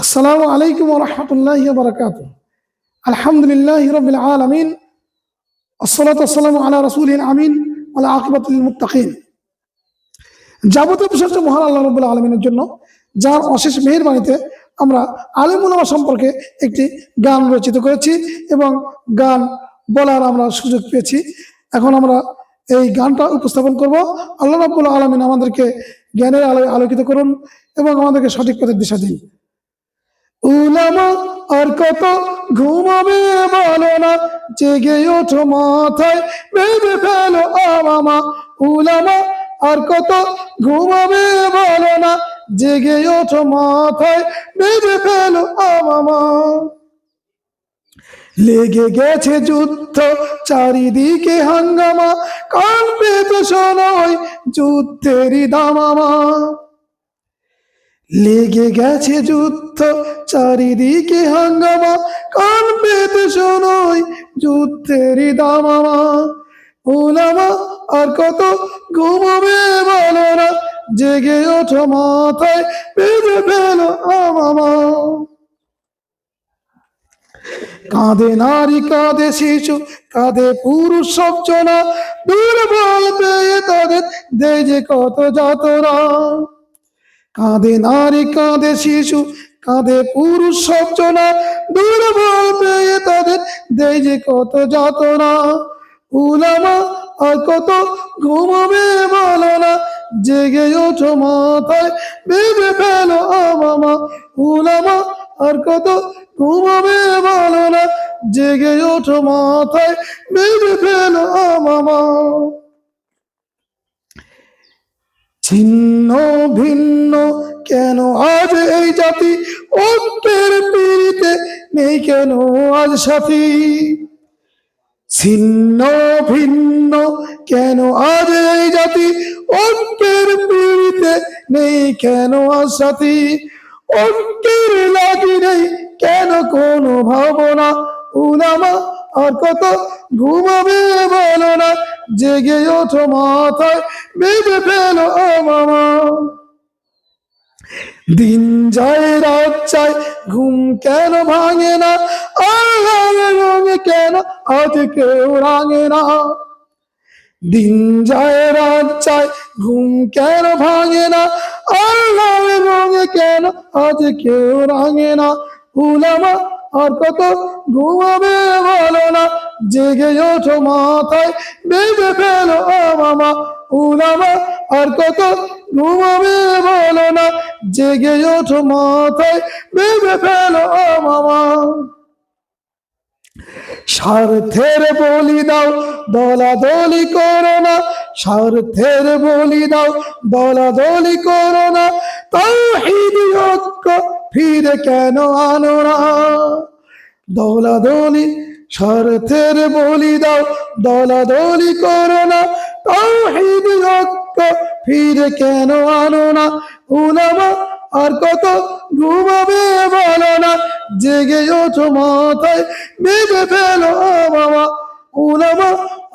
আসসালামু আলাইকুম ওয়া রাহমাতুল্লাহি ওয়া বারাকাতুহু। আলহামদুলিল্লাহি রাব্বিল আলামিন। আসসালাতু ওয়াসসালামু আলা রাসূলিল আমিন ওয়া আলা আকিবাতুল লিল মুত্তাকিন। যাবতীয় প্রশংসা মহান আল্লাহ রাব্বুল আলামিনের জন্য, যার অশেষ মেহেরবানিতে আমরা আলিম উলামা সম্পর্কে একটি গান রচিত করেছি এবং গান বলার আমরা সুযোগ পেয়েছি। এখন আমরা এই গানটা উপস্থাপন করব। আল্লাহ রাব্বুল আলামিন আমাদেরকে জ্ঞানের আলোয় আলোকিত করুন এবং আমাদেরকে সঠিক পথের দিশা দিন। উলামা আর কত ঘুমাবে বলো না, জেগে ওঠো মাথায় ভেবে ফেলো আমামা। উলামা আর কত ঘুমাবে বলো না, জেগে ওঠো মাথায় ভেবে ফেলো আমামা। লেগে গেছে যুদ্ধ, চারিদিকে হাঙ্গামা, কান পেতে শোনোই যুদ্ধেরই দামামা। লেগে গেছে যুদ্ধ, চারিদিকে হাঙ্গামা, কান পেতে শোনোই যুদ্ধেরই দামামা। উলামা আর কত ঘুমাবে বলো না, জেগে ওঠো মাথায় বেঁধে ফেলো আমামা। কাঁধে নারী, কাঁধে শিশু, কাঁধে পুরুষ সব জনা, দুর্বল পেয়ে তাদের দেয় যে কত যাতনা। কাঁধে নারী, কাঁধে শিশু, কাঁধে পুরুষ সব জনা, দুর্বল পেয়ে তাদের দেয় যে কত যাতনা। উলামা আর কত ঘুমাবে বলো না, জেগে ওঠো মাথায় বেঁধে ফেলো আমামা। উলামা আর কত ঘুমাবে বলো না, জেগে ওঠো মাথায় বেঁধে ফেলো আমামা। ছিন্ন ভিন্ন কেন আজ এই জাতি, ঐক্যের পীড়িতে নেই কেন আজ সাথী। ছিন্ন ভিন্ন কেন আজ এই জাতি, ঐক্যের পীড়িতে নেই কেন আজ সাথী। ঐক্যের লাগি নেই কেন কোনো ভাবনা, উলামা আর কত ঘুমাবে বলো না, জেগে ওঠো মাথায় বেঁধে ফেলো আমামা। দিন যায় রাত যায়, ঘুম কেন ভাঙে না, আল্লাহর রঙে কেন আজ কেউ রাঙে না। দিন যায় রাত যায়, ঘুম কেন ভাঙে না, আল্লাহর রঙে কেন আজ কেউ রাঙে না। উলামা আর কত ঘুমাবে বলো না, জেগে ওঠো মাথায় বেঁধে ফেলো আমামা। উলামা আর কত ঘুমাবে বলো না, জেগে ওঠো মাথায় বেঁধে ফেলো আমামা। স্বার্থের বলি দাও, দলাদলি করো না, স্বার্থের বলি দাও, দলাদলি করো না, তাওহীদ ঐক্য ফিরে কেন আনো না। দলাদলি স্বার্থের বলি দাও, দলাদলি করো না, তাওহীদ ঐক্য ফিরে কেন আনো না। উলামা আর কত ঘুমাবে বলো না, জেগে ওঠো মাথায় বেঁধে ফেলো আমামা। উলামা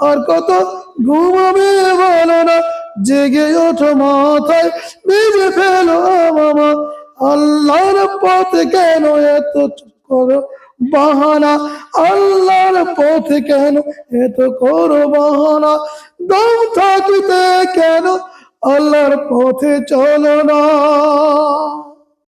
আর কত ঘুমাবে বলো না, জেগে ওঠো মাথায় বেঁধে ফেলো আমামা। আল্লাহর পথে কেন এত করো বাহানা, আল্লাহর পথে কেন এত করো বাহানা। দম থাকিতে কেন আল্লাহর পথে চলো না।